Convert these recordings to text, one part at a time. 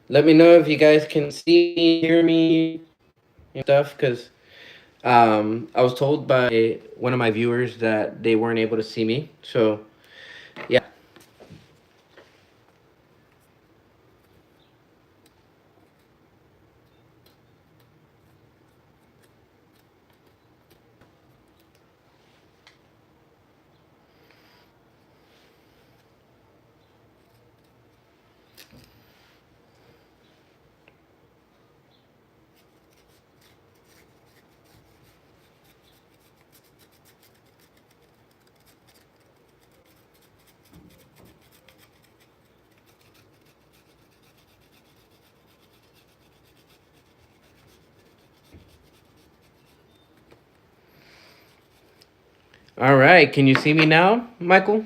Let me know if you guys can see me, hear me, and stuff. Because I was told by one of my viewers that they weren't able to see me. So yeah. All right. Can you see me now, Michael?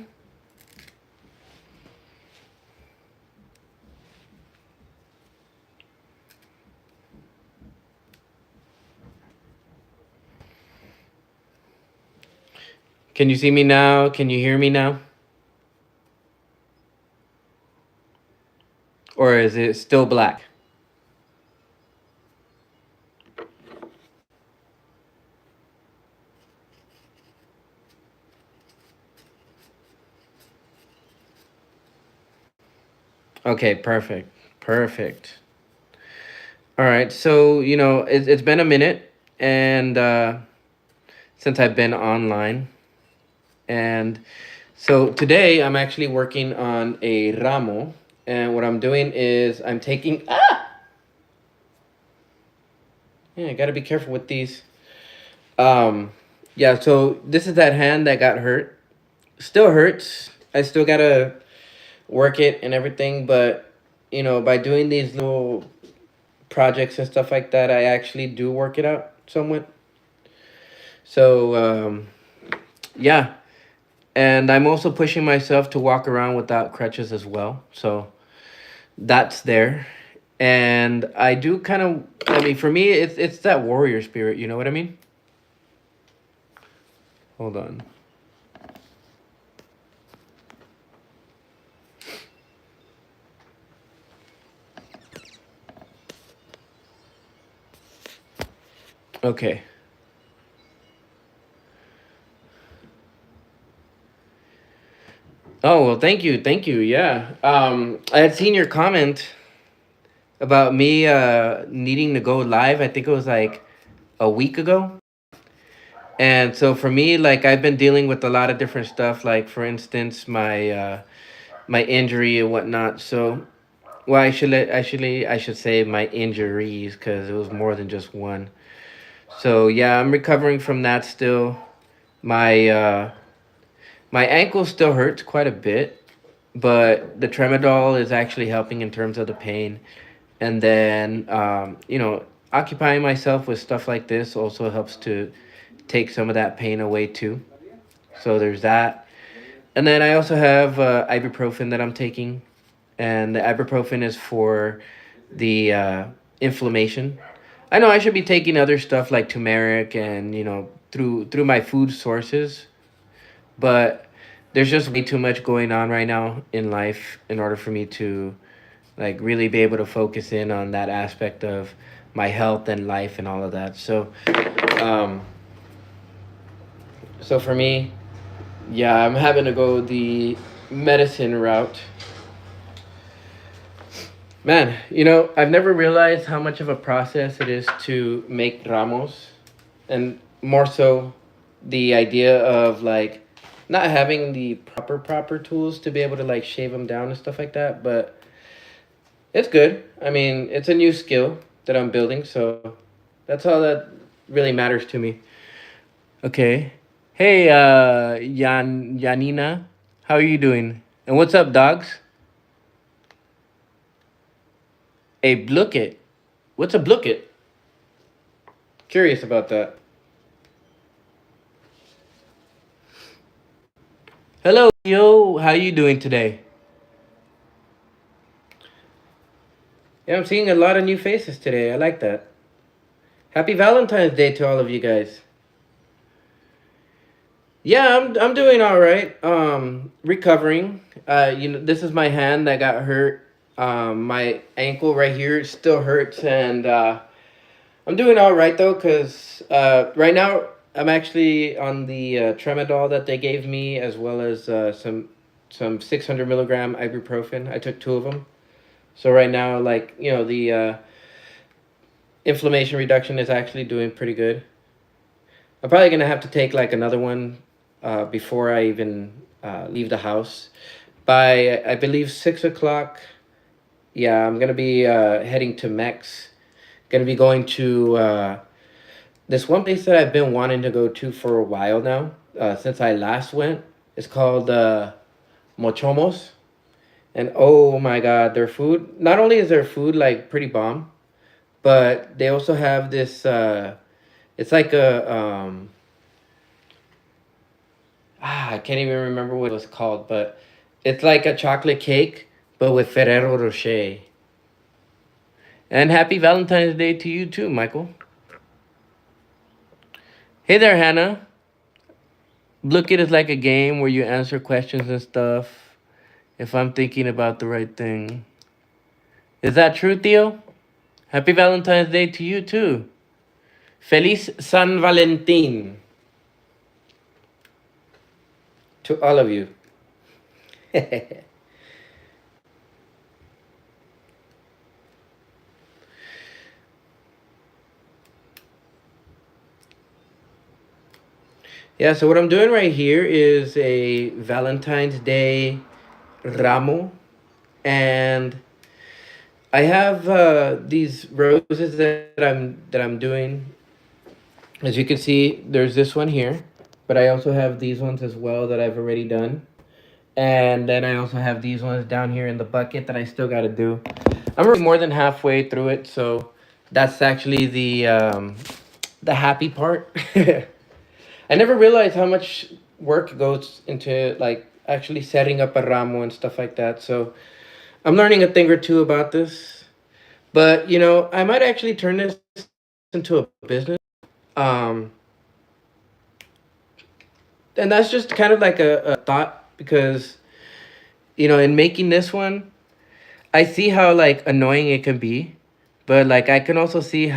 Can you see me now? Can you hear me now? Or is it still black? Okay, perfect. Perfect. All right. So, it's been a minute and since I've been online. And so today I'm actually working on a ramo. And what I'm doing is I'm taking. Yeah, I got to be careful with these. Um, yeah, so this is that hand that got hurt. Still hurts. I still got to work it and everything. But, by doing these little projects and stuff like that, I actually do work it out somewhat. So, yeah. And I'm also pushing myself to walk around without crutches as well. So that's there. And I do kind of, I mean, for me, it's that warrior spirit. You know what I mean? Hold on. Okay. Oh well, thank you, thank you. Yeah. I had seen your comment about me needing to go live. I think it was like a week ago. And so for me, like I've been dealing with a lot of different stuff. Like for instance, my injury and whatnot. So well, I should say my injuries because it was more than just one. So yeah, I'm recovering from that still. My my ankle still hurts quite a bit, but the tramadol is actually helping in terms of the pain. And then occupying myself with stuff like this also helps to take some of that pain away too. So there's that. And then I also have ibuprofen that I'm taking, and the ibuprofen is for the inflammation. I know I should be taking other stuff like turmeric and through my food sources, but there's just way too much going on right now in life in order for me to like really be able to focus in on that aspect of my health and life and all of that. Um, so for me, yeah, I'm having to go the medicine route. Man, I've never realized how much of a process it is to make ramos, and more so the idea of like not having the proper tools to be able to like shave them down and stuff like that, but it's good. I mean, it's a new skill that I'm building, so that's all that really matters to me. Okay. Hey, Yanina, how are you doing? And what's up, dogs? A blooket. What's a blooket? Curious about that. Hello, yo. How you doing today? Yeah, I'm seeing a lot of new faces today. I like that. Happy Valentine's Day to all of you guys. Yeah, I'm doing all right. Recovering. This is my hand that got hurt My ankle right here still hurts, and I'm doing all right though, cause right now I'm actually on the tramadol that they gave me, as well as some 600 milligram ibuprofen. I took two of them, so right now, like, the inflammation reduction is actually doing pretty good. I'm probably gonna have to take like another one before I even leave the house. By I believe 6 o'clock. Yeah, I'm gonna be heading to Mex. Gonna be going to this one place that I've been wanting to go to for a while now. Since I last went, it's called Mochomos, and oh my God, their food. Not only is their food like pretty bomb, but they also have this. It's like a I can't even remember what it was called, but it's like a chocolate cake, but with Ferrero Rocher. And happy Valentine's Day to you too, Michael. Hey there, Hannah. Look at it like a game where you answer questions and stuff. If I'm thinking about the right thing. Is that true, Theo? Happy Valentine's Day to you too. Feliz San Valentin to all of you. Yeah, so what I'm doing right here is a Valentine's Day ramo, and I have these roses that I'm doing. As you can see, there's this one here, but I also have these ones as well that I've already done, and then I also have these ones down here in the bucket that I still got to do. I'm already more than halfway through it, so that's actually the happy part. I never realized how much work goes into like actually setting up a ramo and stuff like that. So I'm learning a thing or two about this. But I might actually turn this into a business. Um, and that's just kind of like a thought, because in making this one, I see how like annoying it can be, but like I can also see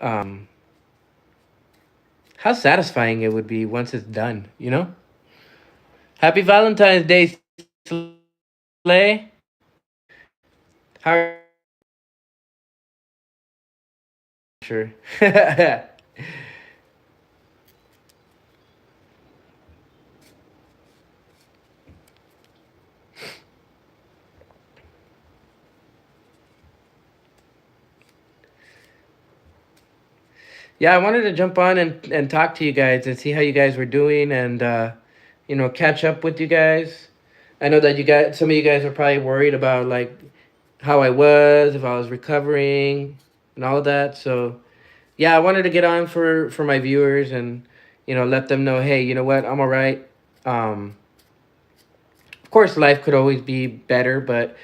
um how satisfying it would be once it's done. Happy Valentine's Day, Slay. How are you? Sure. Yeah, I wanted to jump on and talk to you guys and see how you guys were doing, and catch up with you guys. I know that some of you guys are probably worried about like how I was, if I was recovering, and all of that. So yeah, I wanted to get on for my viewers, and let them know, hey, you know what, I'm all right. Of course, life could always be better, but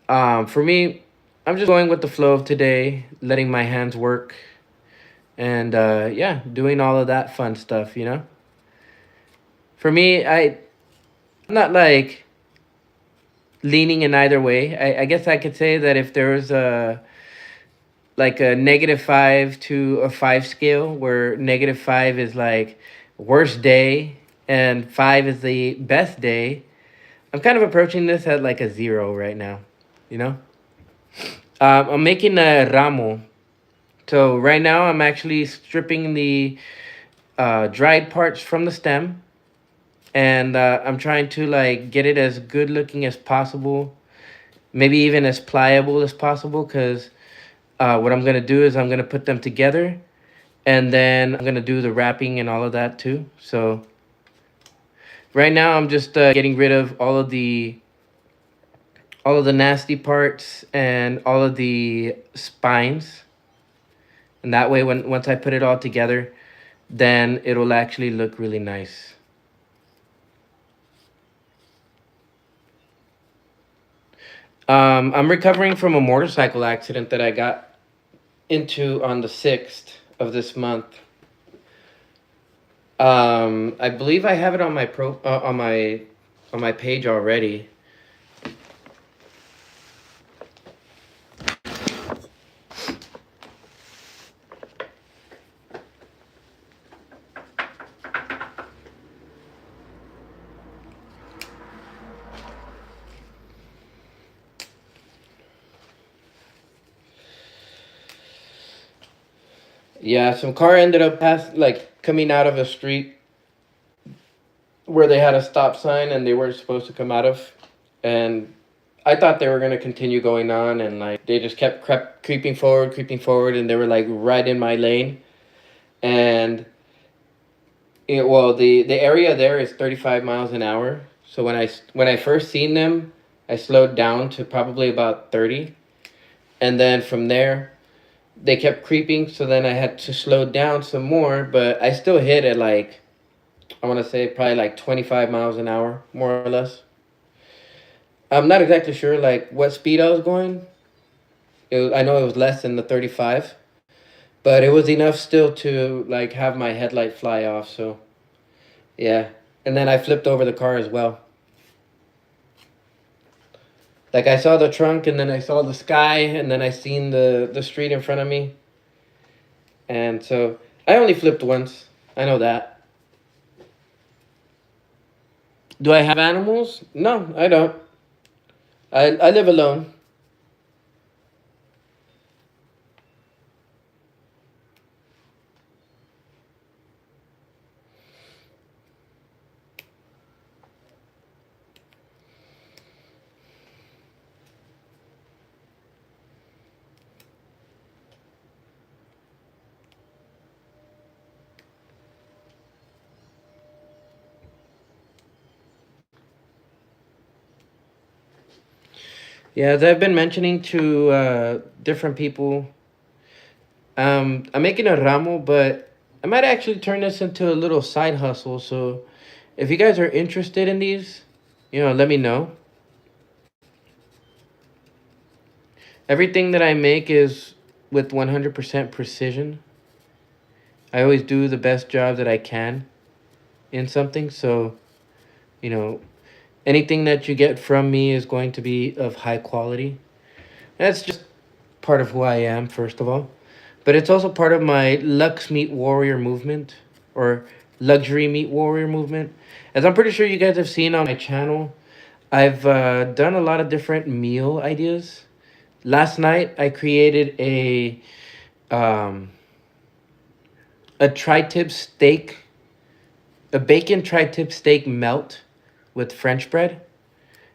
for me, I'm just going with the flow of today, letting my hands work, and yeah, doing all of that fun stuff. For me, I'm not like leaning in either way. I guess I could say that if there was a like a -5 to a 5 scale, where -5 is like worst day and 5 is the best day, I'm kind of approaching this at like a 0 right now. You know, I'm making a ramo. So right now I'm actually stripping the dried parts from the stem, and I'm trying to like get it as good looking as possible, maybe even as pliable as possible, because what I'm gonna do is I'm gonna put them together, and then I'm gonna do the wrapping and all of that too. So right now I'm just getting rid of all of the nasty parts and all of the spines, and that way when once I put it all together, then it'll actually look really nice. I'm recovering from a motorcycle accident that I got into on the 6th of this month. I believe I have it on my page already. Yeah, some car ended up coming out of a street where they had a stop sign and they weren't supposed to come out of, and I thought they were gonna continue going on, and like they just kept creeping forward, and they were like right in my lane, and well, the area there is 35 miles an hour. So when I first seen them, I slowed down to probably about 30, and then from there they kept creeping. So then I had to slow down some more, but I still hit at like, I want to say probably like 25 miles an hour, more or less. I'm not exactly sure like what speed I was going. I know it was less than the 35, but it was enough still to like have my headlight fly off. So yeah, and then I flipped over the car as well. Like I saw the trunk, and then I saw the sky, and then I seen the street in front of me, and so I only flipped once. I know that. Do I have animals? No, I don't. I live alone. Yeah, as I've been mentioning to different people, I'm making a ramo, but I might actually turn this into a little side hustle. So if you guys are interested in these, let me know. Everything that I make is with 100% precision. I always do the best job that I can in something. So, you know, anything that you get from me is going to be of high quality. That's just part of who I am, first of all. But it's also part of my Lux Meat Warrior movement, or Luxury Meat Warrior movement. As I'm pretty sure you guys have seen on my channel, I've done a lot of different meal ideas. Last night, I created um, a tri-tip steak, a bacon tri-tip steak melt with French bread,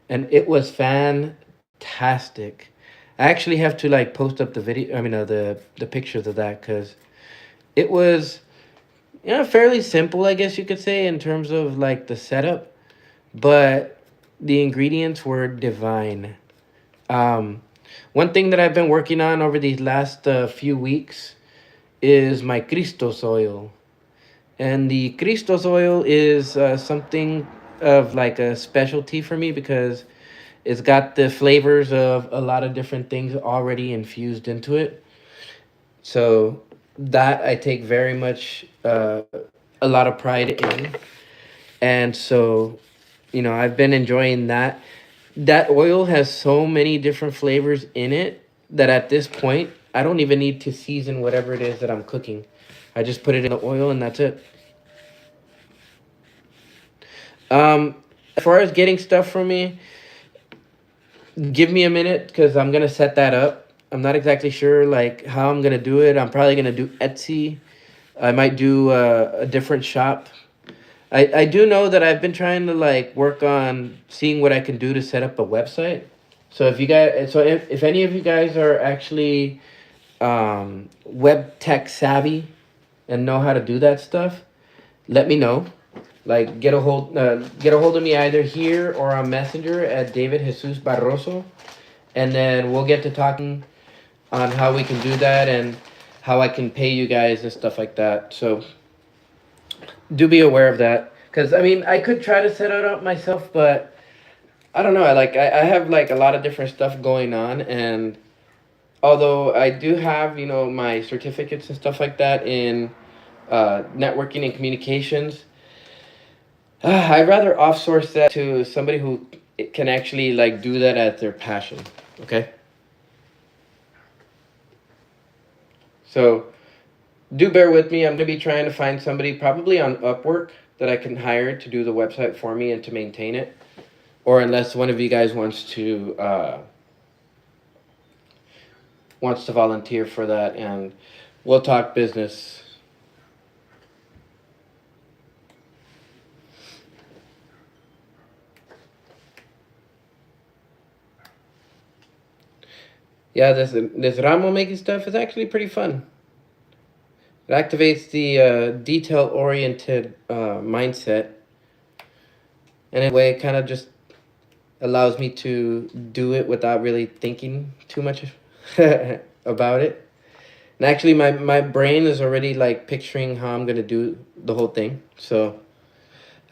and it was fantastic. I actually have to like post up the video. I mean, the pictures of that because it was fairly simple, I guess you could say, in terms of like the setup, but the ingredients were divine. Um, One thing that I've been working on over these last few weeks is my Christos oil. And the Christos oil is something of like a specialty for me because it's got the flavors of a lot of different things already infused into it. So that I take very much a lot of pride in. And so, I've been enjoying that. That oil has so many different flavors in it that at this point, I don't even need to season whatever it is that I'm cooking. I just put it in the oil and that's it. Um, as far as getting stuff from me, give me a minute because I'm gonna set that up. I'm not exactly sure like how I'm gonna do it. I'm probably gonna do Etsy. I might do a different shop. I do know that I've been trying to like work on seeing what I can do to set up a website. So if any of you guys are actually web tech savvy and know how to do that stuff, let me know. Like get a hold of me either here or on Messenger at David Jesus Barroso, and then we'll get to talking on how we can do that and how I can pay you guys and stuff like that. So do be aware of that, because I mean I could try to set it up myself, but I don't know. I have like a lot of different stuff going on, and although I do have my certificates and stuff like that in networking and communications, I'd rather outsource that to somebody who can actually like do that as their passion. Okay, so do bear with me. I'm gonna be trying to find somebody probably on Upwork that I can hire to do the website for me and to maintain it, or unless one of you guys wants to volunteer for that and We'll talk business. Yeah, this Ramo making stuff is actually pretty fun. It activates the detail oriented mindset, and in a way, it kind of just allows me to do it without really thinking too much about it. And actually, my brain is already like picturing how I'm gonna do the whole thing. So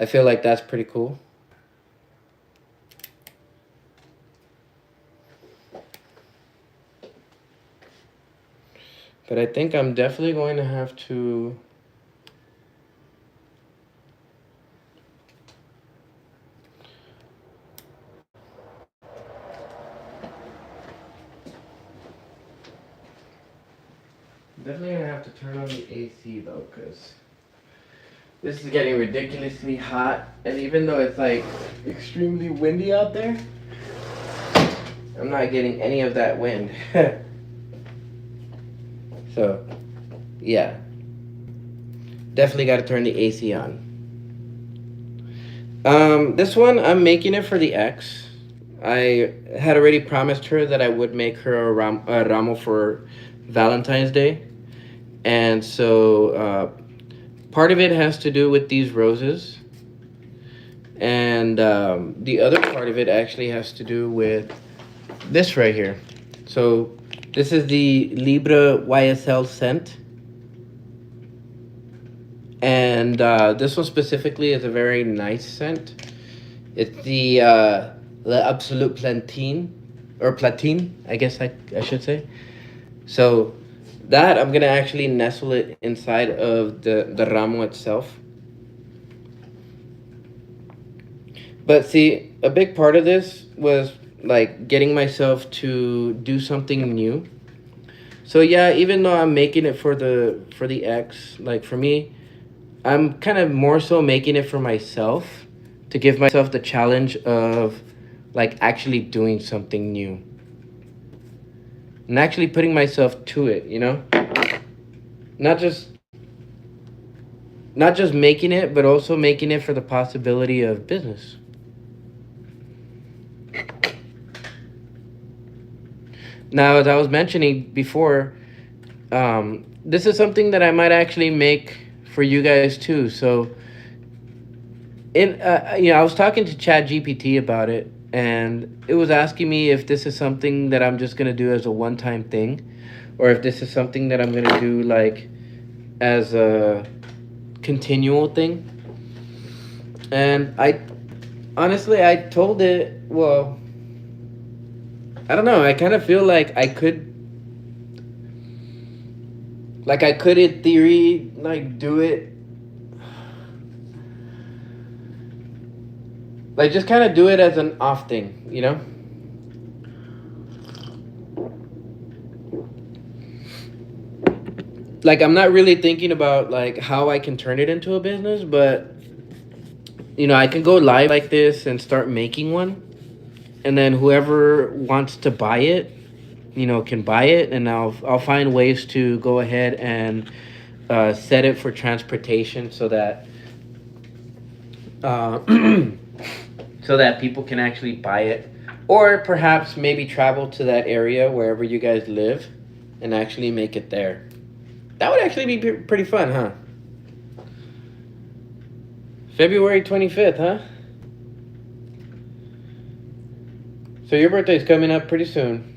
I feel like that's pretty cool. But I think I'm definitely going to have to. Definitely gonna have to turn on the AC though, cause this is getting ridiculously hot, and even though it's like extremely windy out there, I'm not getting any of that wind. So, yeah, definitely got to turn the AC on. This one I'm making it for the ex. I had already promised her that I would make her a ramo for Valentine's Day, and so part of it has to do with these roses, and the other part of it actually has to do with this right here. So this is the Libra YSL scent, and this one specifically is a very nice scent. It's the Le Absolute Platine, or Platine, I guess I should say. So that I'm gonna actually nestle it inside of the ramo itself. But see, a big part of this was like getting myself to do something new. So yeah, even though I'm making it for the ex, like for me, I'm kind of more so making it for myself to give myself the challenge of like actually doing something new and actually putting myself to it, you know? Not just not just making it, but also making it for the possibility of business. Now, as I was mentioning before, this is something that I might actually make for you guys too. So, I was talking to Chat GPT about it, and it was asking me if this is something that I'm just gonna do as a one-time thing, or if this is something that I'm gonna do like as a continual thing. And I honestly, I told it, well, I don't know. I kind of feel like I could in theory, like do it, like just kind of do it as an off thing, you know? Like I'm not really thinking about like how I can turn it into a business, but I can go live like this and start making one, and then whoever wants to buy it, can buy it, and I'll find ways to go ahead and set it for transportation so that uh, so that people can actually buy it, or perhaps maybe travel to that area wherever you guys live and actually make it there. That would actually be pretty fun, huh? February 25th, huh? So your birthday's coming up pretty soon.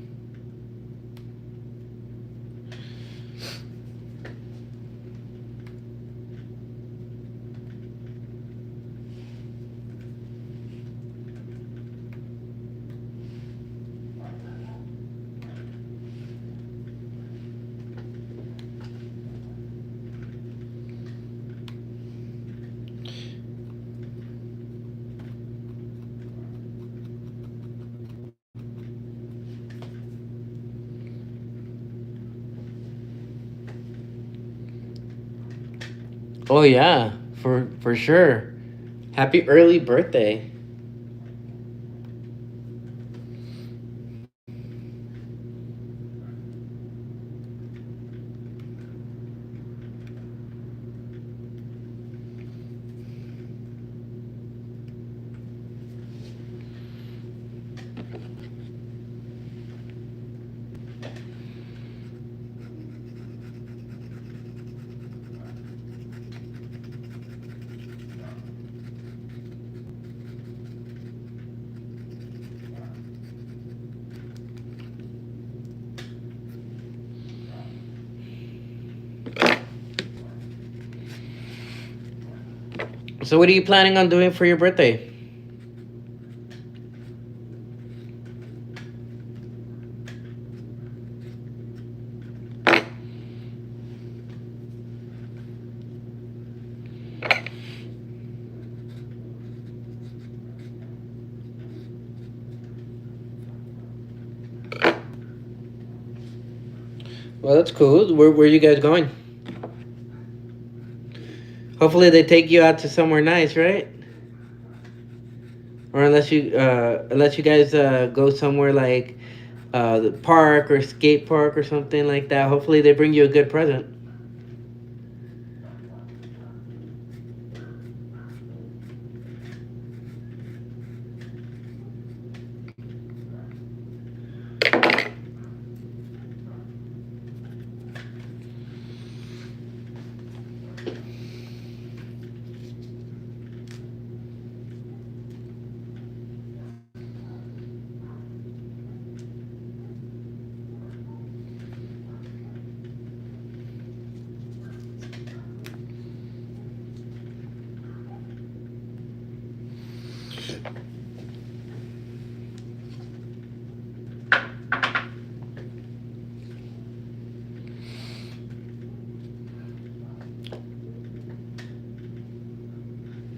Oh yeah, for sure. Happy early birthday. So, what are you planning on doing for your birthday? 'Well, that's cool. Where are you guys going? Hopefully, they take you out to somewhere nice, right? Or unless you guys go somewhere like the park or skate park or something like that. Hopefully, they bring you a good present.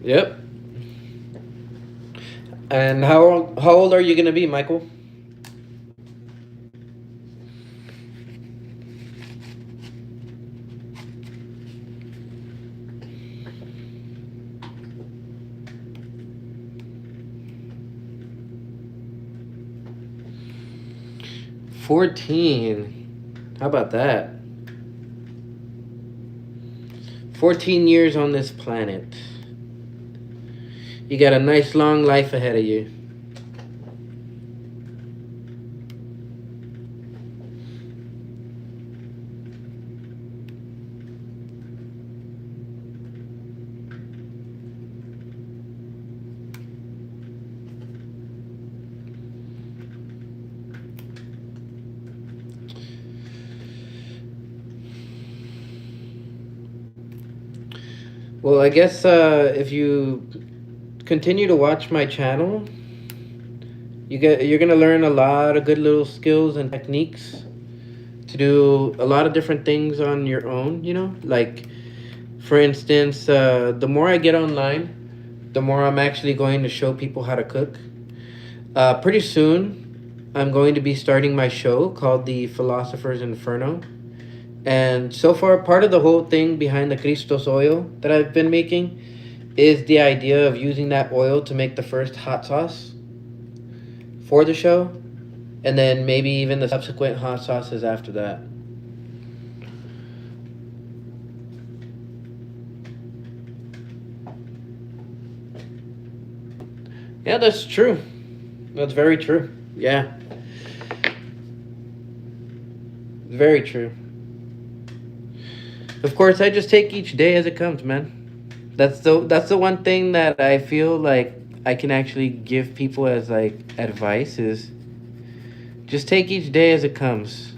Yep. And how old are you gonna be, Michael? 14. How about that? 14 years on this planet. You got a nice long life ahead of you. Well, I guess if you continue to watch my channel, you're gonna learn a lot of good little skills and techniques to do a lot of different things on your own. Like for instance, the more I get online, the more I'm actually going to show people how to cook. Pretty soon, I'm going to be starting my show called The Philosopher's Inferno. And so far, part of the whole thing behind the Christos oil that I've been making is the idea of using that oil to make the first hot sauce for the show, and then maybe even the subsequent hot sauces after that. Yeah, that's true. That's very true. Yeah, very true. Of course, I just take each day as it comes, man. That's the one thing that I feel like I can actually give people as like advice is just take each day as it comes.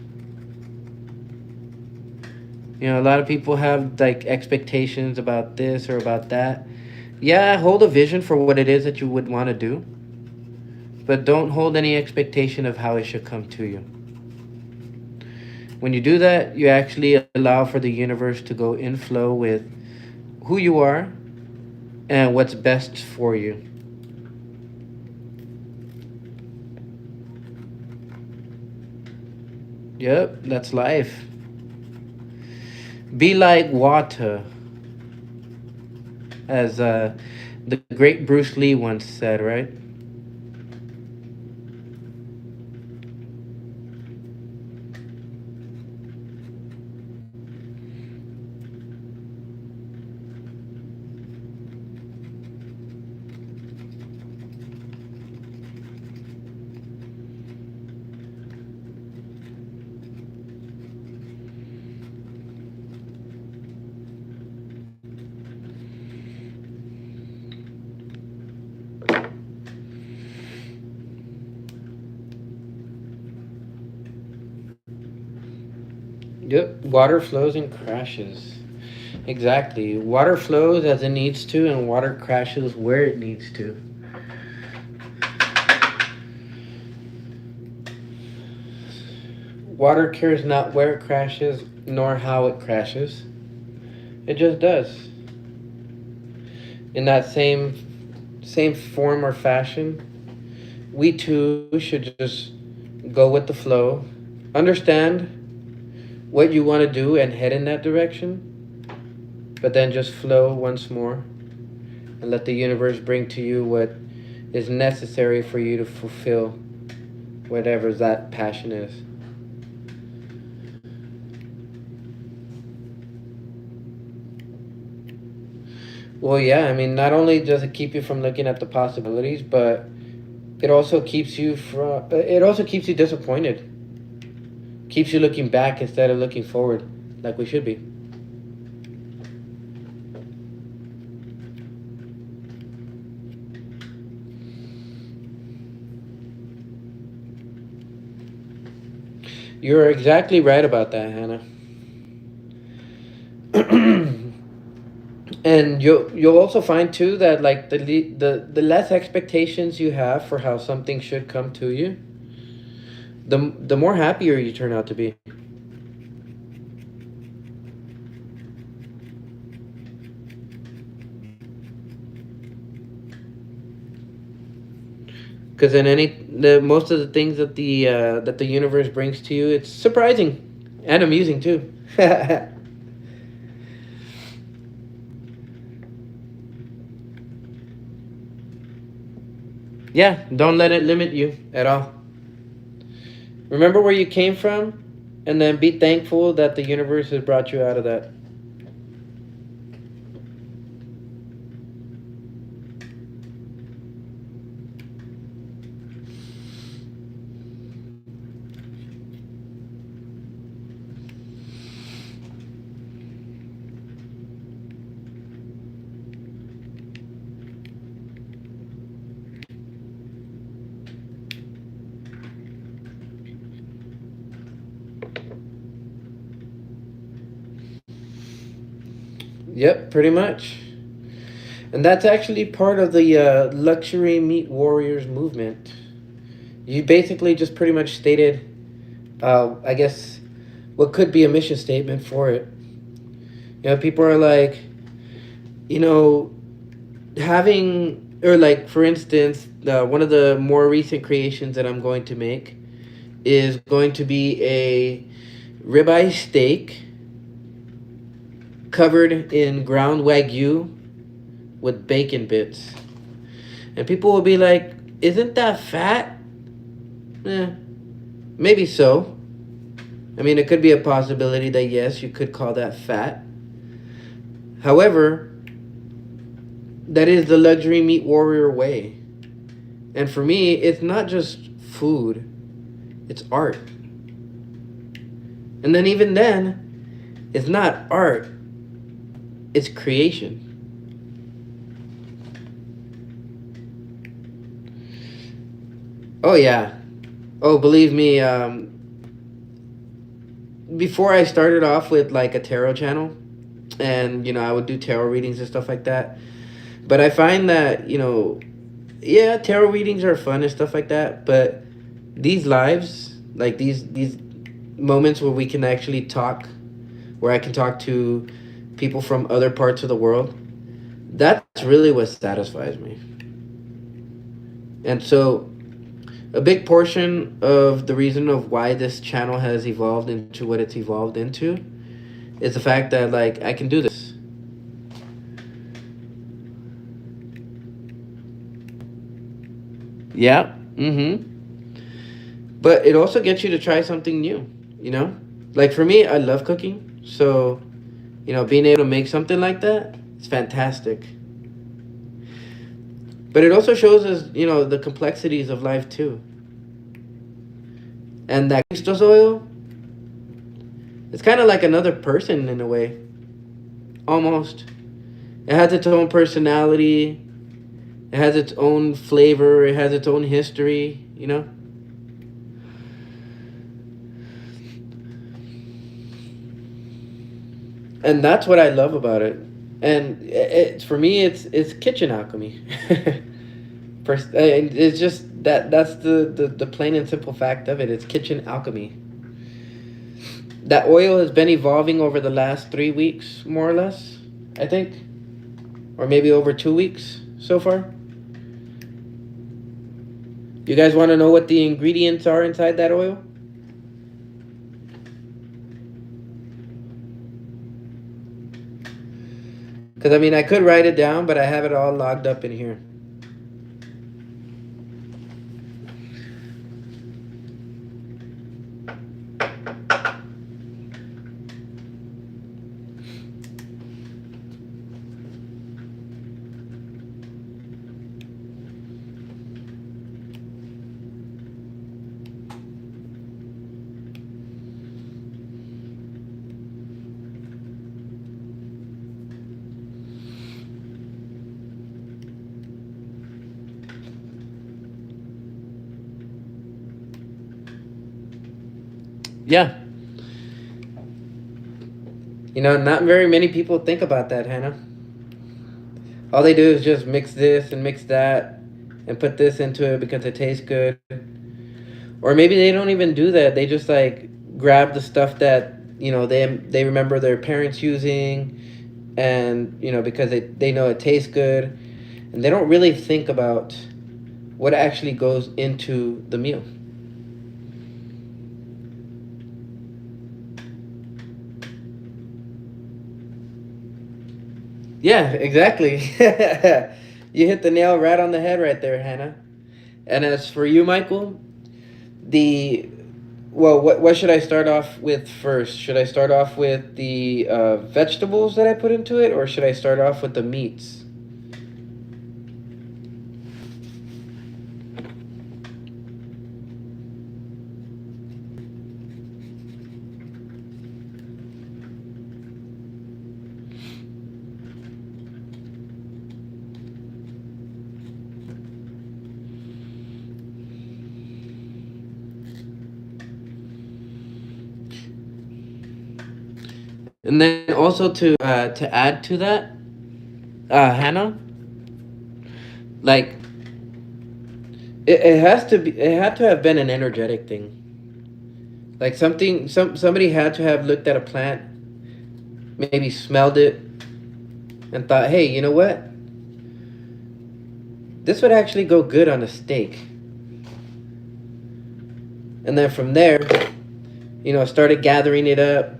A lot of people have like expectations about this or about that. Yeah, hold a vision for what it is that you would want to do, but don't hold any expectation of how it should come to you. When you do that, you actually allow for the universe to go in flow with who you are and what's best for you. Yep, that's life. Be like water, as the great Bruce Lee once said, right? Yep, water flows and crashes. Exactly. Water flows as it needs to, and water crashes where it needs to. Water cares not where it crashes nor how it crashes. It just does. In that same form or fashion, we too should just go with the flow, understand what you want to do and head in that direction, but then just flow once more and let the universe bring to you what is necessary for you to fulfill whatever that passion is. Well, yeah, I mean, not only does it keep you from looking at the possibilities, but it also keeps you disappointed. Keeps you looking back instead of looking forward like we should be. You're exactly right about that, Hannah. And you'll also find too that like the less expectations you have for how something should come to you, the more happier you turn out to be. Because in any the most of the things that the universe brings to you, it's surprising and amusing too. Yeah, don't let it limit you at all. Remember where you came from, and then be thankful that the universe has brought you out of that. Yep, pretty much. And that's actually part of the luxury meet warriors movement. You basically just pretty much stated, I guess, what could be a mission statement for it. You know, people are like, you know, having, or like, for instance, one of the more recent creations that I'm going to make is going to be a ribeye steak covered in ground wagyu with bacon bits. And people will be like, isn't that fat? Eh, maybe so. I mean, it could be a possibility that yes, you could call that fat. However, that is the luxury meat warrior way. And for me, it's not just food, it's art. And then, even then, it's not art, it's creation. Oh, yeah. Oh, believe me, before I started off with like a tarot channel, and I would do tarot readings and stuff like that. But I find that, yeah, tarot readings are fun and stuff like that, but these lives, like these moments where we can actually talk, where I can talk to people from other parts of the world, that's really what satisfies me. And so a big portion of the reason of why this channel has evolved into what it's evolved into is the fact that like I can do this. Yeah. But it also gets you to try something new, you know? Like for me, I love cooking. So, being able to make something like that, it's fantastic. But it also shows us, the complexities of life too. And that Christos oil, it's kind of like another person in a way, almost. It has its own personality, it has its own flavor, it has its own history. And that's what I love about it. And for me, it's kitchen alchemy. It's just that's the plain and simple fact of it. It's kitchen alchemy. That oil has been evolving over the last 3 weeks, more or less, I think, or maybe over 2 weeks so far. You guys want to know what the ingredients are inside that oil? Because I mean, I could write it down, but I have it all logged up in here. Yeah. Not very many people think about that, Hannah. All they do is just mix this and mix that and put this into it because it tastes good. Or maybe they don't even do that. They just like grab the stuff that, they remember their parents using, and because they know it tastes good, and they don't really think about what actually goes into the meal. Yeah, exactly. You hit the nail right on the head right there, Hannah. And as for you, Michael, the well, what should I start off with first? Should I start off with the vegetables that I put into it, or should I start off with the meats? And then also to add to that, Hannah, like it had to have been an energetic thing. Like somebody had to have looked at a plant, maybe smelled it, and thought, hey, you know what? This would actually go good on a steak. And then from there, started gathering it up,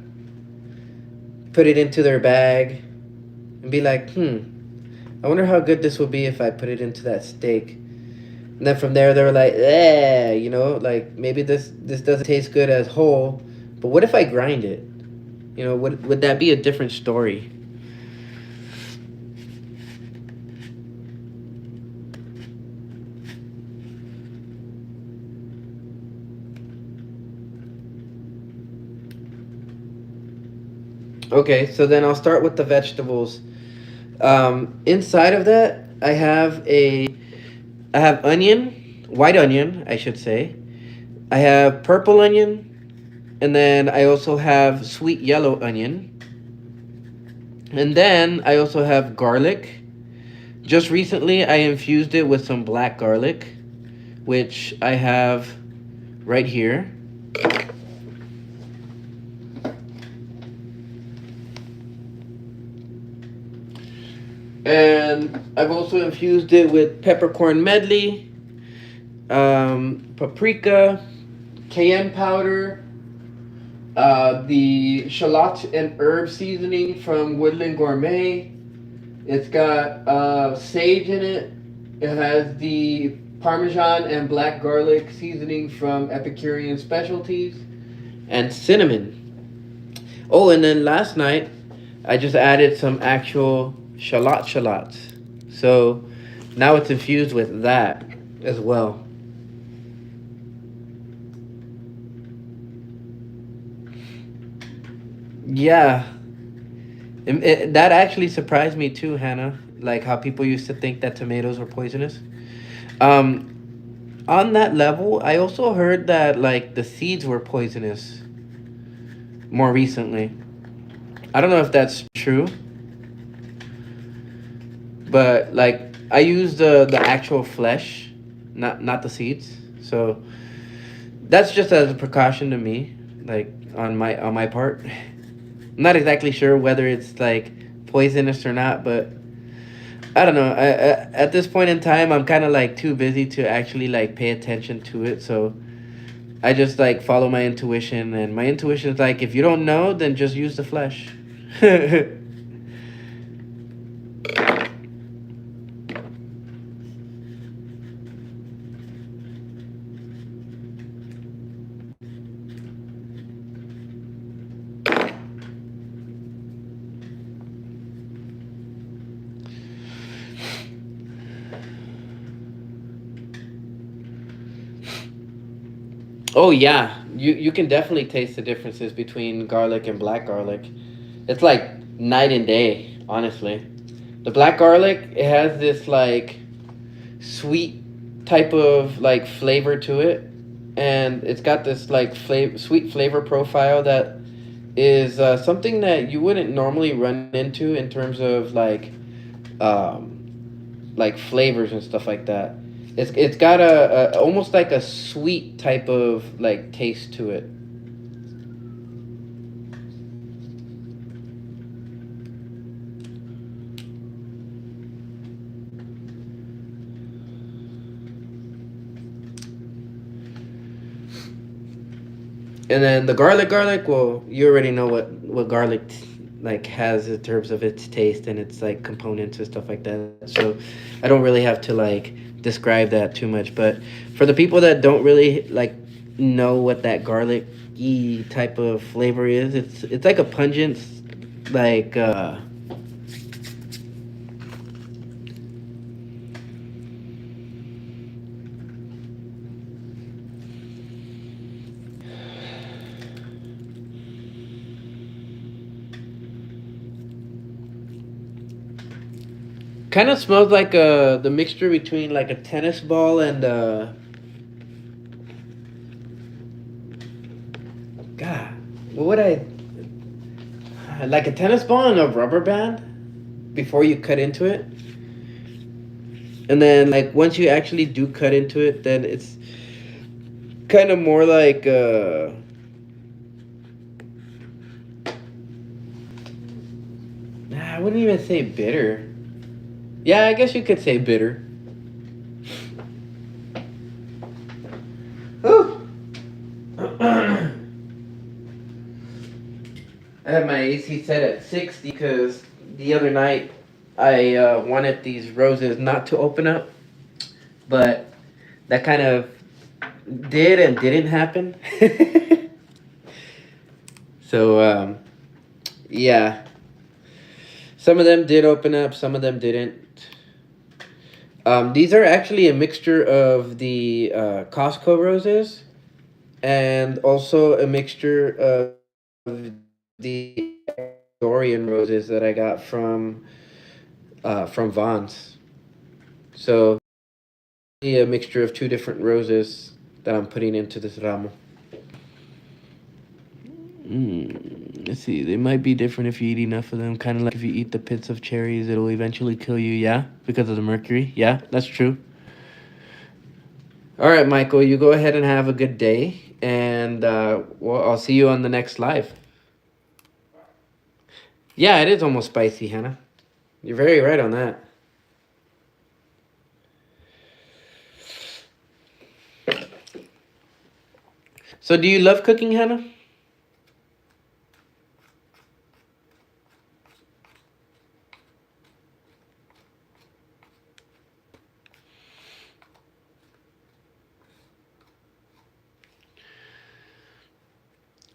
put it into their bag, and be like, I wonder how good this will be if I put it into that steak. And then from there, they were like, like maybe this doesn't taste good as whole, but what if I grind it? Would that be a different story? Okay, so then I'll start with the vegetables. Inside of that, I have onion, white onion, I should say. I have purple onion, and then I also have sweet yellow onion. And then I also have garlic. Just recently, I infused it with some black garlic, which I have right here. And I've also infused it with peppercorn medley, paprika, cayenne powder, the shallot and herb seasoning from Woodland Gourmet. It's got sage in it. It has the Parmesan and black garlic seasoning from Epicurean Specialties, and cinnamon. Oh, and then last night I just added some actual shallots. So now it's infused with that as well. Yeah, that actually surprised me too, Hannah. Like how people used to think that tomatoes were poisonous. On that level, I also heard that like the seeds were poisonous more recently. I don't know if that's true, but like I use the actual flesh, not the seeds. So that's just as a precaution to me, like on my part. I'm not exactly sure whether it's like poisonous or not, but I don't know. At this point in time, I'm kind of like too busy to actually like pay attention to it. So I just like follow my intuition, and my intuition is like, if you don't know, then just use the flesh. Oh yeah, you can definitely taste the differences between garlic and black garlic. It's like night and day, honestly. The black garlic, it has this like sweet type of like flavor to it, and it's got this like sweet flavor profile that is something that you wouldn't normally run into in terms of like flavors and stuff like that. It's got a almost like a sweet type of like taste to it. And then the garlic, well, you already know what garlic like has in terms of its taste and its like components and stuff like that. So I don't really have to like describe that too much. But for the people that don't really like know what that garlic type of flavor is, it's like a pungent like kind of smells like the mixture between like a tennis ball and God, what would I like a tennis ball and a rubber band before you cut into it, and then like once you actually do cut into it, then it's kind of more like I wouldn't even say bitter. Yeah, I guess you could say bitter. Whew. I have my AC set at 60 because the other night I wanted these roses not to open up, but that kind of did and didn't happen. So yeah, some of them did open up, some of them didn't. These are actually a mixture of the Costco roses and also a mixture of the Dorian roses that I got from Vaughn's. So a mixture of two different roses that I'm putting into this ramo. Let's see. They might be different if you eat enough of them. Kind of like if you eat the pits of cherries, it'll eventually kill you. Yeah, because of the mercury. Yeah, that's true. All right, Michael. You go ahead and have a good day, and well, I'll see you on the next live. Yeah, it is almost spicy, Hannah. You're very right on that. So, do you love cooking, Hannah?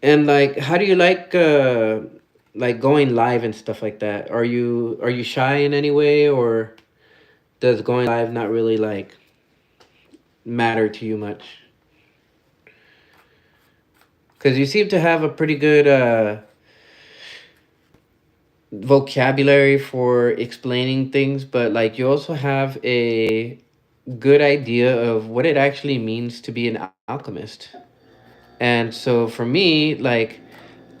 And like, how do you like going live and stuff like that? Are you shy in any way, or does going live not really like matter to you much? Because you seem to have a pretty good vocabulary for explaining things, but like you also have a good idea of what it actually means to be an alchemist. And so for me, like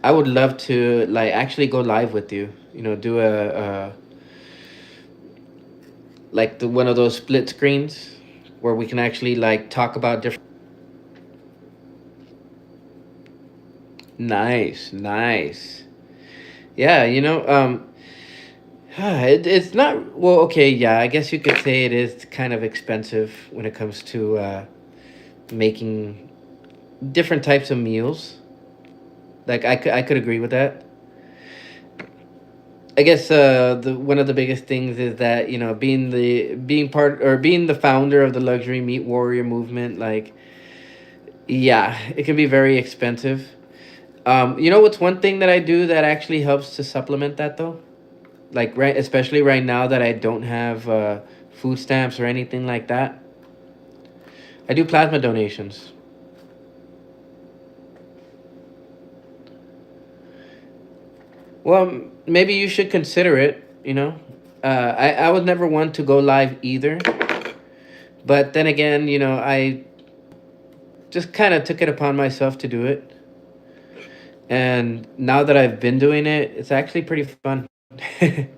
I would love to like actually go live with you. You know, do a like the one of those split screens where we can actually like talk about different. Nice, nice. Yeah, it's not well. Okay, yeah, I guess you could say it is kind of expensive when it comes to making different types of meals. Like I could agree with that. I guess the one of the biggest things is that being part or being the founder of the luxury meat warrior movement. Like, yeah, it can be very expensive. What's one thing that I do that actually helps to supplement that though? Like right, especially right now that I don't have food stamps or anything like that. I do plasma donations. Well, maybe you should consider it. I was never one to go live either, but then again, I just kind of took it upon myself to do it, and now that I've been doing it, it's actually pretty fun. I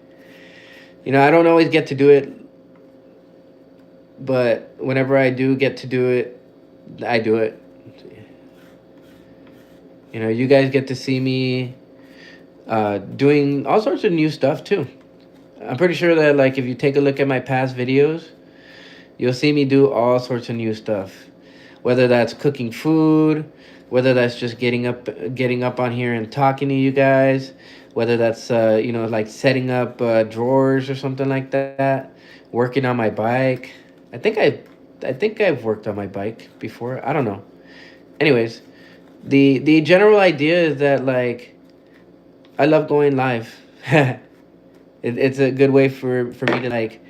don't always get to do it, but whenever I do get to do it, I do it. You guys get to see me doing all sorts of new stuff too. I'm pretty sure that like if you take a look at my past videos, you'll see me do all sorts of new stuff. Whether that's cooking food, whether that's just getting up on here and talking to you guys, whether that's like setting up drawers or something like that, working on my bike. I think I've worked on my bike before. I don't know. Anyways, the general idea is that like I love going live. It's a good way for me to like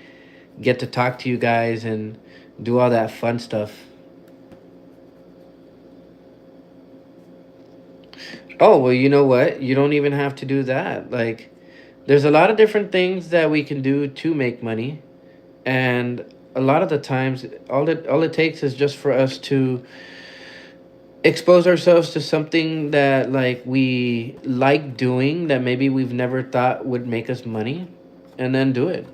get to talk to you guys and do all that fun stuff. Oh, well, you know what? You don't even have to do that. Like, there's a lot of different things that we can do to make money. And a lot of the times, all it takes is just for us to expose ourselves to something that, like, we like doing that maybe we've never thought would make us money, and then do it.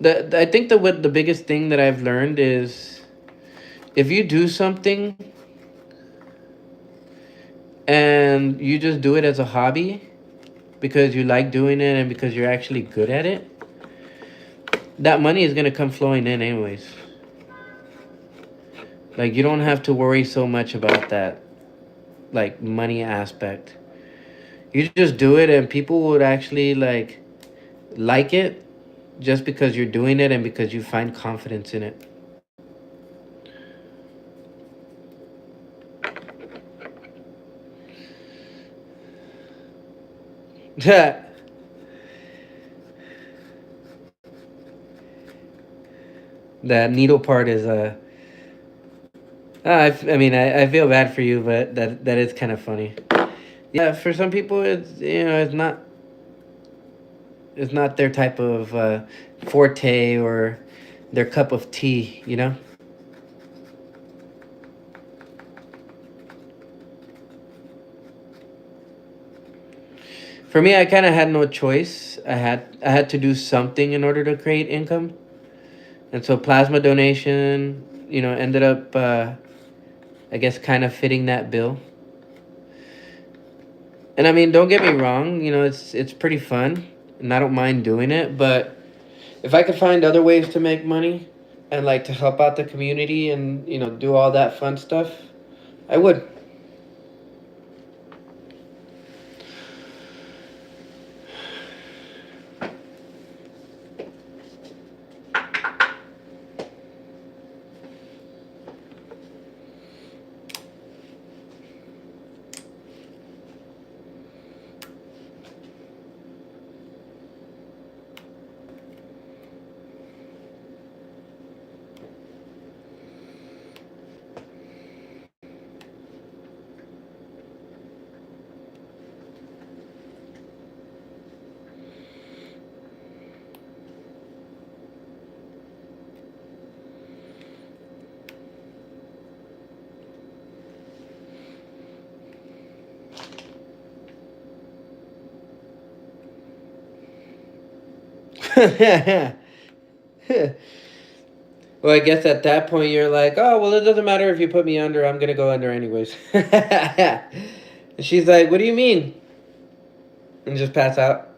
I think that what the biggest thing that I've learned is if you do something and you just do it as a hobby because you like doing it and because you're actually good at it, that money is going to come flowing in anyways. Like you don't have to worry so much about that like money aspect. You just do it and people would actually like it just because you're doing it and because you find confidence in it. That needle part is I mean I feel bad for you, but that is kind of funny. Yeah, for some people it's not their type of forte or their cup of tea. For me, I kind of had no choice. I had to do something in order to create income, and so plasma donation, ended up, I guess, kind of fitting that bill. And I mean, don't get me wrong, it's pretty fun, and I don't mind doing it. But if I could find other ways to make money and like to help out the community and do all that fun stuff, I would. Well, I guess at that point you're like, oh, well, it doesn't matter if you put me under. I'm gonna go under anyways. And she's like, what do you mean? And just pass out.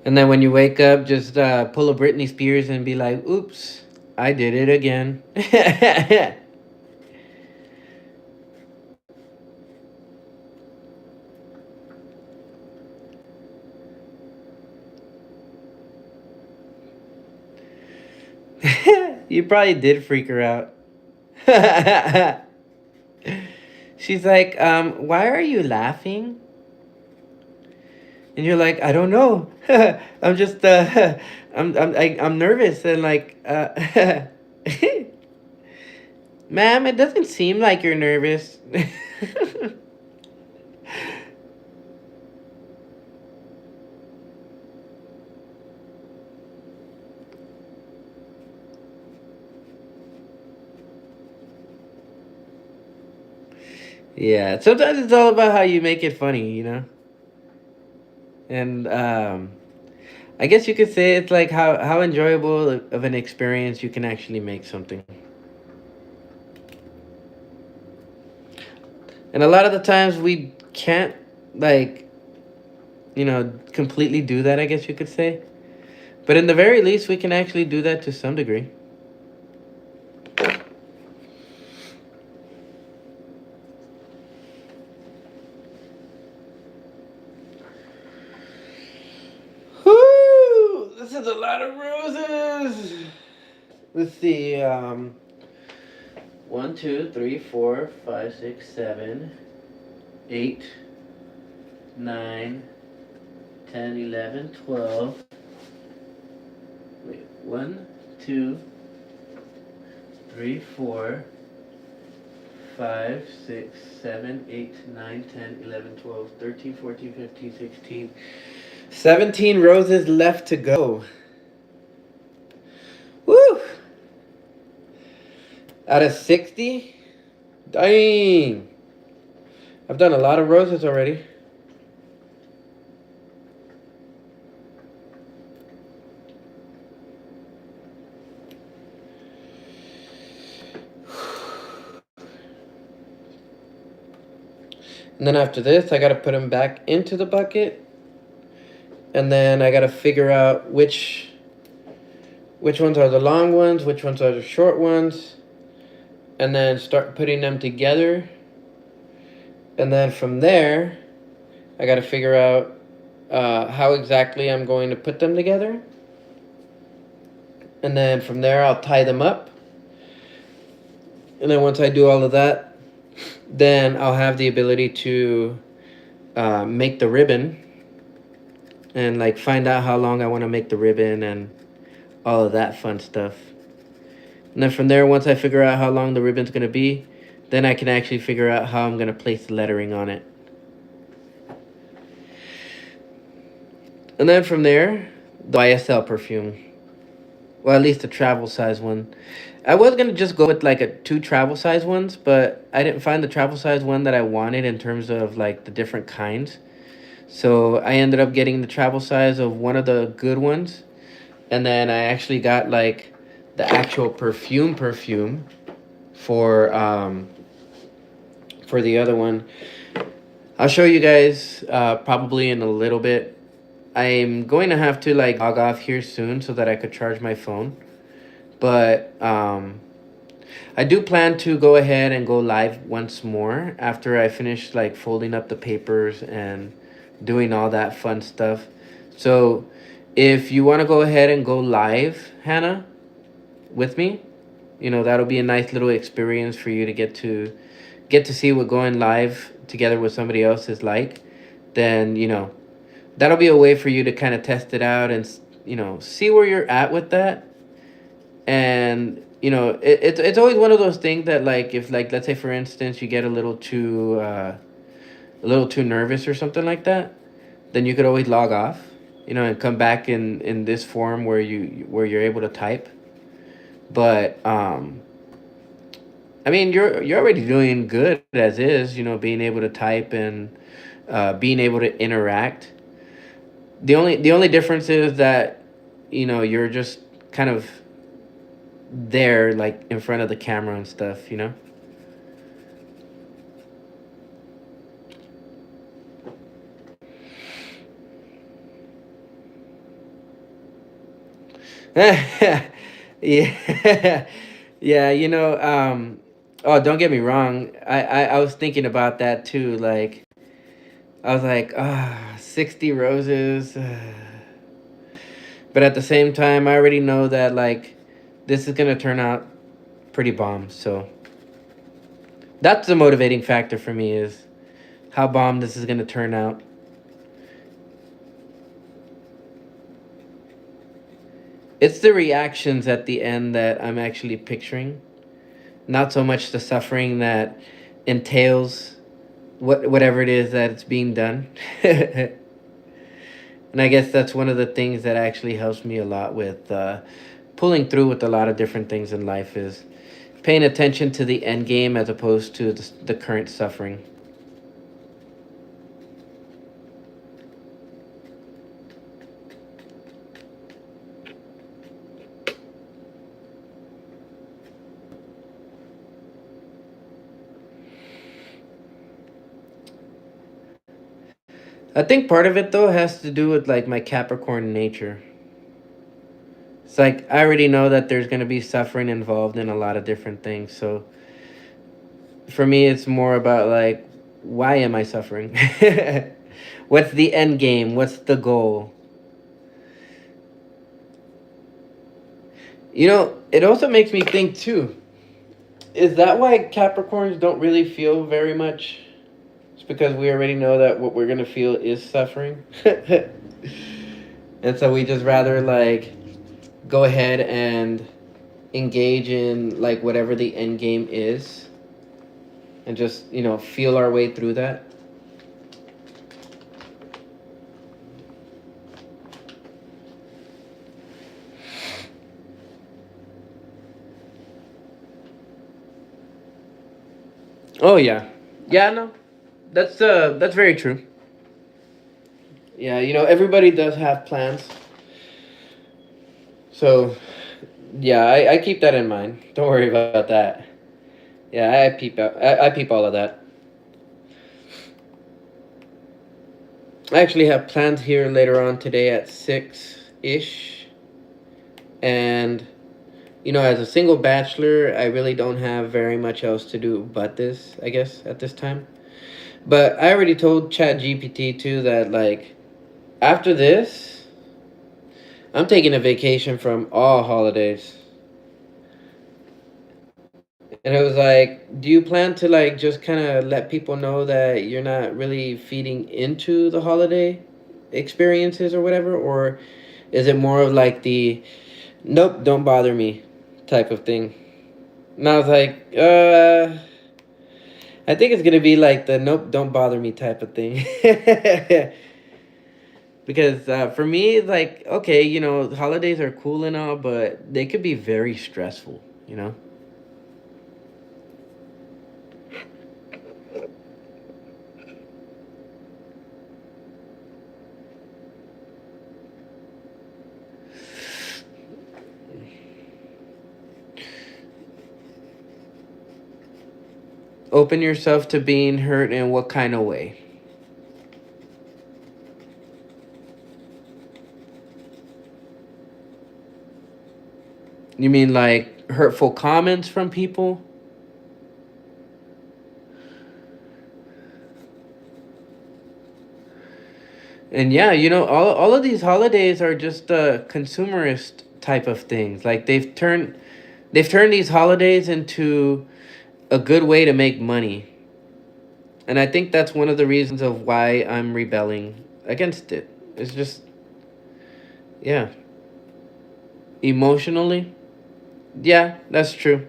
And then when you wake up, just pull a Britney Spears and be like, oops, I did it again. You probably did freak her out. She's like, why are you laughing? And you're like, I don't know. I'm just, I'm nervous and like, ma'am, it doesn't seem like you're nervous. Yeah, sometimes it's all about how you make it funny, you know? And I guess you could say it's like how enjoyable of an experience you can actually make something. And a lot of the times we can't, like, completely do that, I guess you could say. But in the very least, we can actually do that to some degree. Whoo! This is a lot of roses. Let's see. 1, 2, 3, 4, 5, 6, 7, 8, 9, 10, 11, 12. Wait, 1, 2, 3, 4, 5, 6, 7, 8, 9, 10, 11, 12, 13, 14, 15, 16. 17 roses left to go. Woo! Out of 60? Dang! I've done a lot of roses already. And then after this, I gotta put them back into the bucket. And then I gotta figure out which ones are the long ones, which ones are the short ones. And then start putting them together. And then from there, I gotta figure out how exactly I'm going to put them together. And then from there, I'll tie them up. And then once I do all of that, then I'll have the ability to make the ribbon and like find out how long I want to make the ribbon and all of that fun stuff. And then from there, once I figure out how long the ribbon's going to be, then I can actually figure out how I'm going to place the lettering on it. And then from there, the YSL perfume. Well, at least a travel size one. I was going to just go with like a 2 travel size ones, but I didn't find the travel size one that I wanted in terms of like the different kinds. So I ended up getting the travel size of one of the good ones. And then I actually got like the actual perfume for the other one. I'll show you guys probably in a little bit. I'm going to have to like log off here soon so that I could charge my phone. But I do plan to go ahead and go live once more after I finish like folding up the papers and doing all that fun stuff. So If you want to go ahead and go live, Hannah, with me, that'll be a nice little experience for you to get to see what going live together with somebody else is like. Then that'll be a way for you to kind of test it out and see where you're at with that. And it's always one of those things that, like, if, like, let's say for instance you get a little too nervous or something like that, then you could always log off, and come back in this form where you're able to type. But I mean, you're already doing good as is, being able to type and being able to interact. The only difference is that you're just kind of there, like, in front of the camera and stuff. Yeah. Yeah, oh, don't get me wrong. I was thinking about that too. Like, I was like, 60 roses. But at the same time, I already know that, like, this is going to turn out pretty bomb. So that's the motivating factor for me, is how bomb this is going to turn out. It's the reactions at the end that I'm actually picturing, not so much the suffering that entails whatever it is that it's being done. And I guess that's one of the things that actually helps me a lot with pulling through with a lot of different things in life, is paying attention to the end game as opposed to the current suffering. I think part of it though has to do with, like, my Capricorn nature. It's like I already know that there's going to be suffering involved in a lot of different things. So for me, it's more about, like, why am I suffering? What's the end game? What's the goal? It also makes me think too. Is that why Capricorns don't really feel very much? It's because we already know that what we're gonna feel is suffering. And so we just rather, like, go ahead and engage in, like, whatever the end game is, and just feel our way through that. Oh yeah, yeah, no, that's very true. Yeah, everybody does have plans. So yeah, I keep that in mind. Don't worry about that. Yeah, I peep all of that. I actually have plans here later on today at 6 ish, and as a single bachelor, I really don't have very much else to do but this, I guess, at this time. But I already told Chat GPT too that, like, after this, I'm taking a vacation from all holidays. And it was like, do you plan to, like, just kind of let people know that you're not really feeding into the holiday experiences or whatever? Or is it more of like the nope, don't bother me type of thing? And I was like, I think it's gonna be like the nope, don't bother me type of thing. Because for me, like, okay, holidays are cool and all, but they could be very stressful. Open yourself to being hurt in what kind of way? You mean like hurtful comments from people? And yeah, all of these holidays are just consumerist type of things. Like they've turned these holidays into a good way to make money. And I think that's one of the reasons of why I'm rebelling against it. It's just, yeah, emotionally. Yeah, that's true.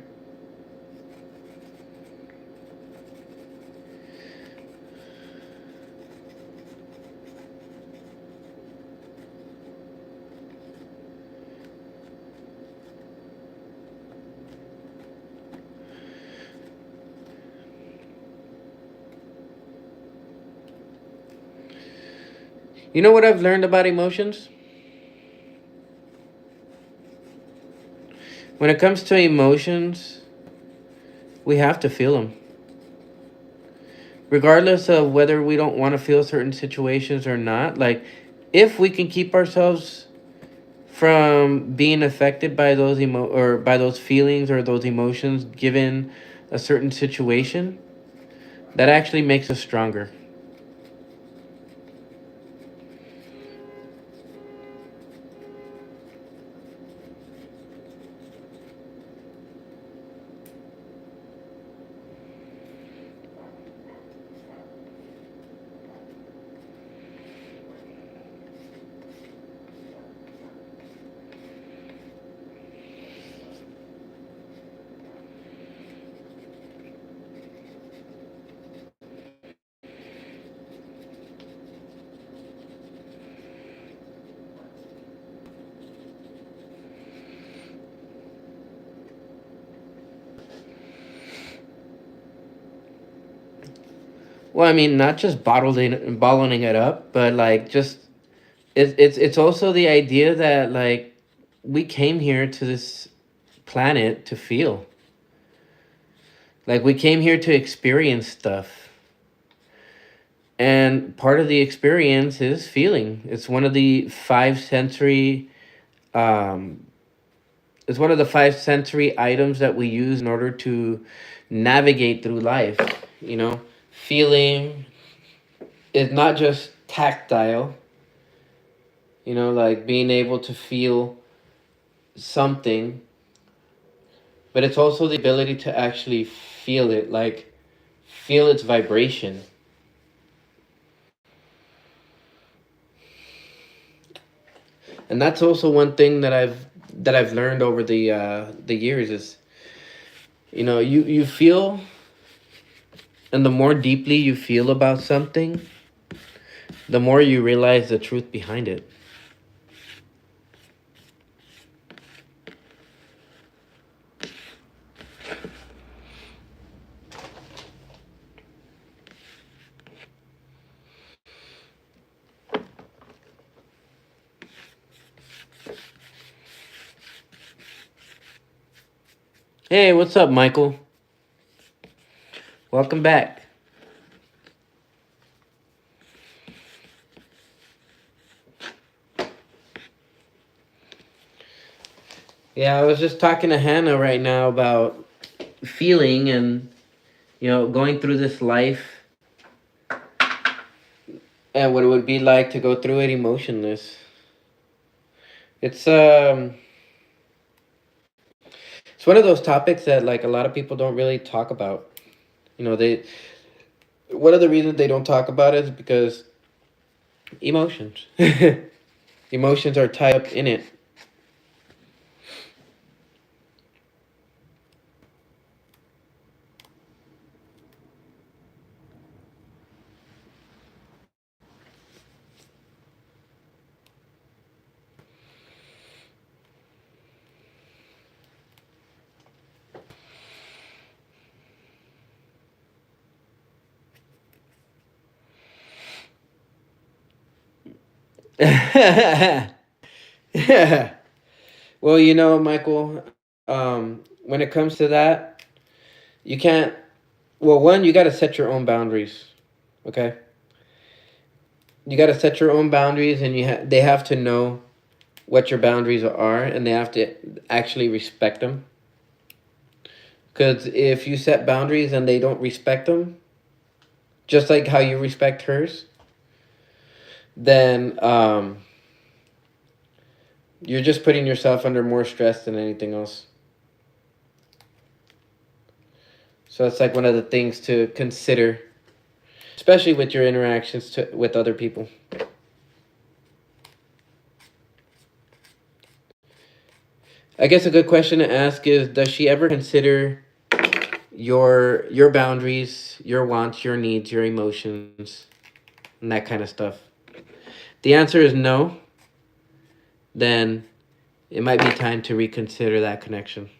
You know what I've learned about emotions? When it comes to emotions, we have to feel them. Regardless of whether we don't want to feel certain situations or not, like if we can keep ourselves from being affected by by those feelings or those emotions given a certain situation, that actually makes us stronger. Well, I mean, not just bottling it up, but like just it's also the idea that like we came here to this planet to feel. Like we came here to experience stuff. And part of the experience is feeling. Um it's one of the five sensory items that we use in order to navigate through life, you know. Feeling is not just tactile, like being able to feel something, but it's also the ability to actually feel it, like feel its vibration. And that's also one thing that I've learned over the years is, you feel, and the more deeply you feel about something, the more you realize the truth behind it. Hey, what's up, Michael? Welcome back. Yeah, I was just talking to Hannah right now about feeling and going through this life and what it would be like to go through it emotionless. It's um it's one of those topics that like a lot of people don't really talk about. They One of the reasons they don't talk about it is because emotions. Emotions are tied up in it. Yeah. Well, Michael, when it comes to that, you can't. Well, one, you got to set your own boundaries. Okay, you got to set your own boundaries, and they have to know what your boundaries are, and they have to actually respect them. Because if you set boundaries and they don't respect them, just like how you respect hers, then you're just putting yourself under more stress than anything else. So it's like one of the things to consider, especially with your interactions with other people. I guess a good question to ask is, does she ever consider your boundaries, your wants, your needs, your emotions, and that kind of stuff? The answer is no. Then it might be time to reconsider that connection.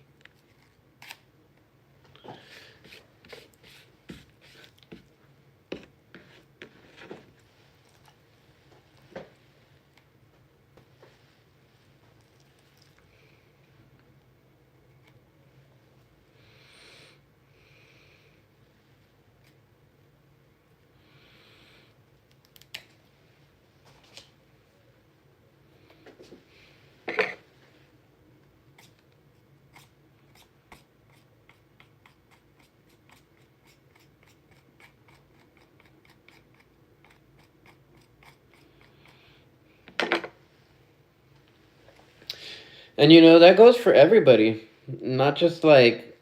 And that goes for everybody, not just like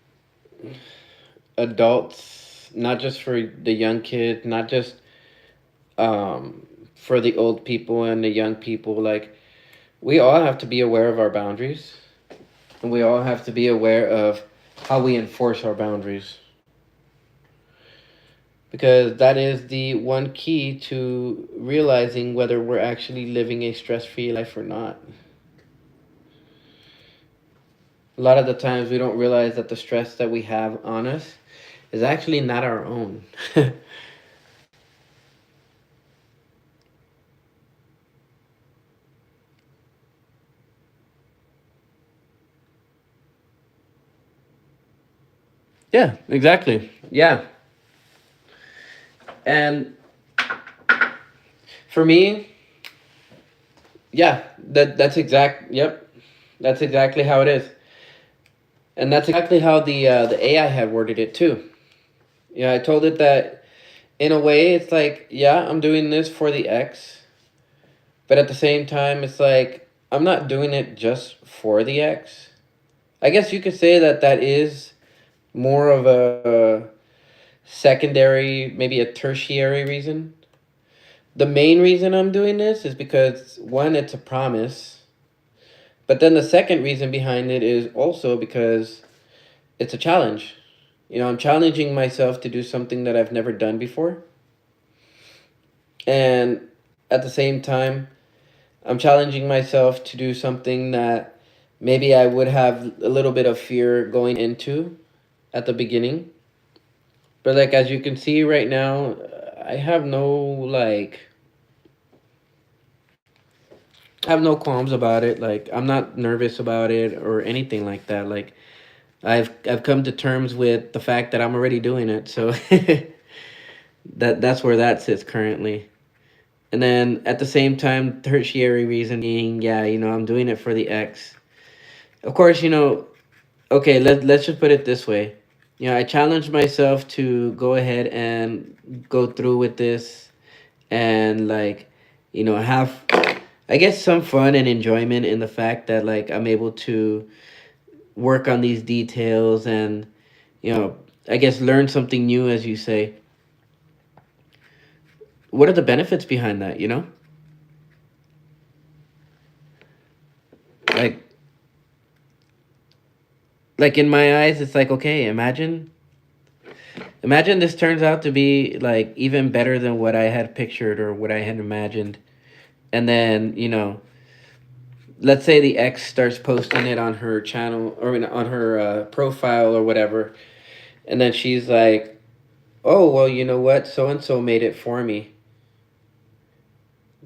adults, not just for the young kids, not just for the old people and the young people. Like, we all have to be aware of our boundaries, and we all have to be aware of how we enforce our boundaries. Because that is the one key to realizing whether we're actually living a stress free life or not. A lot of the times we don't realize that the stress that we have on us is actually not our own. Yeah, exactly. Yeah. And for me, yeah, yep. That's exactly how it is. And that's exactly how the AI had worded it too. Yeah, I told it that in a way it's like, yeah, I'm doing this for the X, but at the same time it's like I'm not doing it just for the X. I guess you could say that that is more of a secondary, maybe a tertiary reason. The main reason I'm doing this is because one, it's a promise, but then the second reason behind it is also because it's a challenge. I'm challenging myself to do something that I've never done before. And at the same time, I'm challenging myself to do something that maybe I would have a little bit of fear going into at the beginning. But like as you can see right now, I have no I have no qualms about it. Like, I'm not nervous about it or anything like that. Like, I've come to terms with the fact that I'm already doing it. So that's where that sits currently. And then at the same time, tertiary reason being, yeah, I'm doing it for the X. Of course, okay, let's just put it this way. I challenged myself to go ahead and go through with this and like, have, I guess, some fun and enjoyment in the fact that like I'm able to work on these details and, you know, I guess learn something new, as you say. What are the benefits behind that, Like, in my eyes, it's like, okay, imagine this turns out to be like even better than what I had pictured or what I had imagined. And then, let's say the ex starts posting it on her channel or on her profile or whatever. And then she's like, oh, well, you know what? So and so made it for me.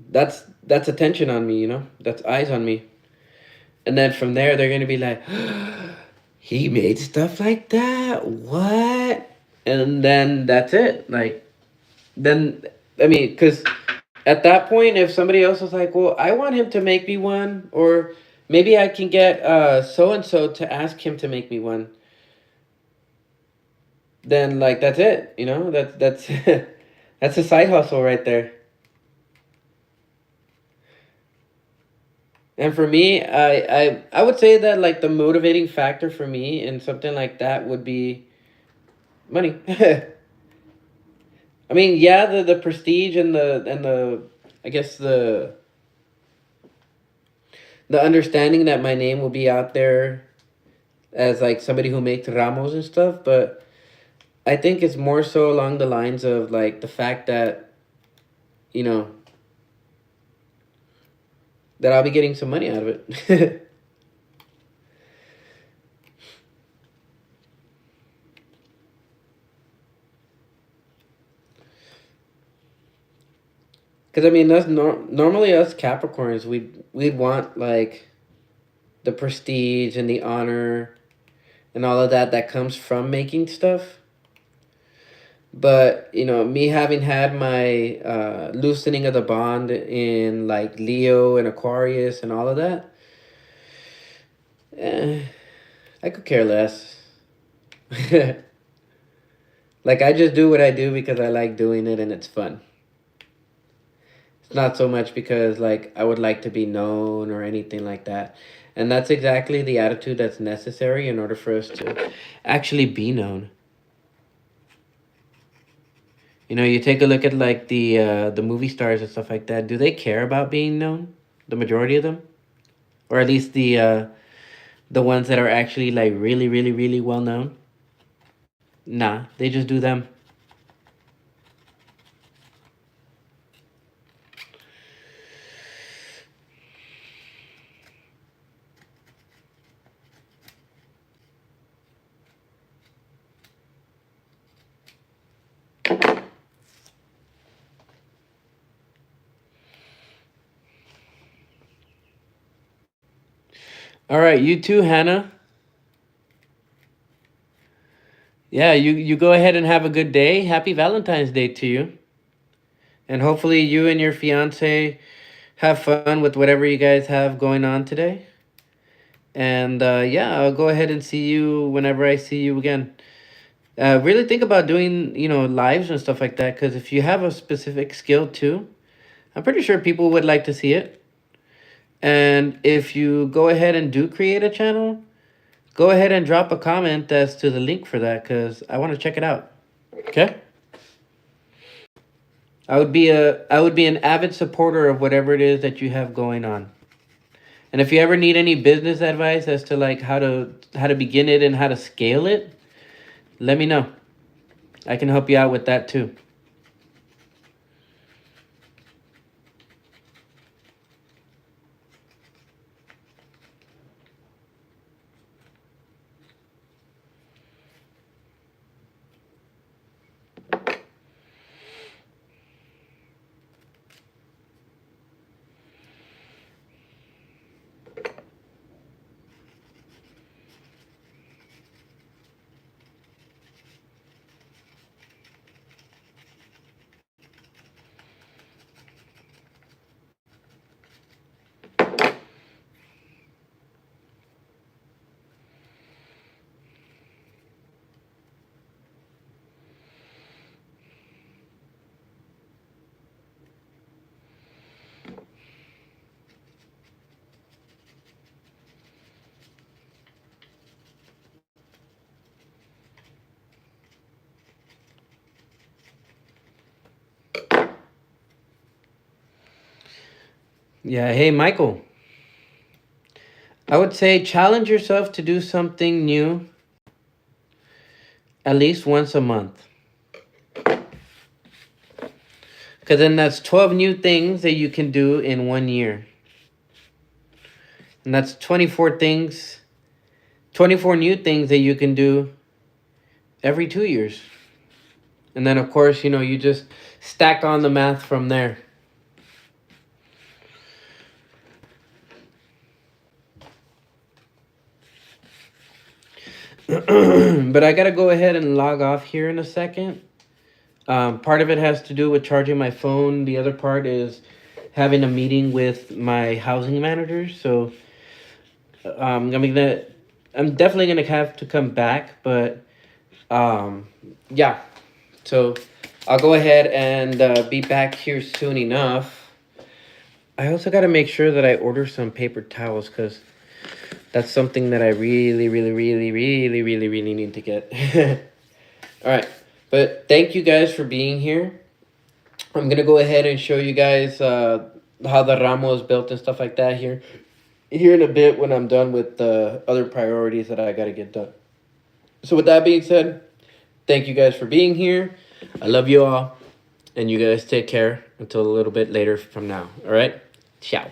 That's attention on me, That's eyes on me. And then from there, they're going to be like, he made stuff like that? What? And then that's it. Like, then, I mean, because at that point, if somebody else was like, well, I want him to make me one, or maybe I can get so and so to ask him to make me one, then like that's it. That's that's a side hustle right there. And for me, I would say that like the motivating factor for me in something like that would be money. I mean, yeah, the prestige and the I guess the understanding that my name will be out there as like somebody who makes ramos and stuff, but I think it's more so along the lines of like the fact that, you know, that I'll be getting some money out of it. Because I mean, normally us Capricorns, we'd want like the prestige and the honor and all of that that comes from making stuff. But you know, me having had my loosening of the bond in like Leo and Aquarius and all of that, eh, I could care less. Like I just do what I do because I like doing it and it's fun. It's not so much because like I would like to be known or anything like that. And that's exactly the attitude that's necessary in order for us to actually be known. You know, you take a look at like the movie stars and stuff like that. Do they care about being known? The majority of them, or at least the ones that are actually like really, really, really well known. Nah, they just do them. All right, you too, Hannah. Yeah, you go ahead and have a good day. Happy Valentine's Day to you, and hopefully you and your fiance have fun with whatever you guys have going on today. And yeah, I'll go ahead and see you whenever I see you again. Really think about doing, you know, lives and stuff like that. Because if you have a specific skill too, I'm pretty sure people would like to see it. And if you go ahead and do create a channel, go ahead and drop a comment as to the link for that. Because I want to check it out. Okay. I would be an avid supporter of whatever it is that you have going on. And if you ever need any business advice as to like how to begin it and how to scale it, let me know. I can help you out with that too. Yeah, hey Michael. I would say challenge yourself to do something new at least once a month. Because then that's 12 new things that you can do in 1 year. And that's 24 things, 24 new things that you can do every 2 years. And then, of course, you know, you just stack on the math from there. But I got to go ahead and log off here in a second. Part of it has to do with charging my phone. The other part is having a meeting with my housing manager. So I'm definitely gonna have to come back, but yeah. So I'll go ahead and be back here soon enough. I also got to make sure that I order some paper towels because that's something that I really, really, really, really, really, really need to get. All right. But thank you guys for being here. I'm going to go ahead and show you guys how the ramo is built and stuff like that here in a bit when I'm done with the other priorities that I got to get done. So with that being said, thank you guys for being here. I love you all. And you guys take care until a little bit later from now. All right? Ciao.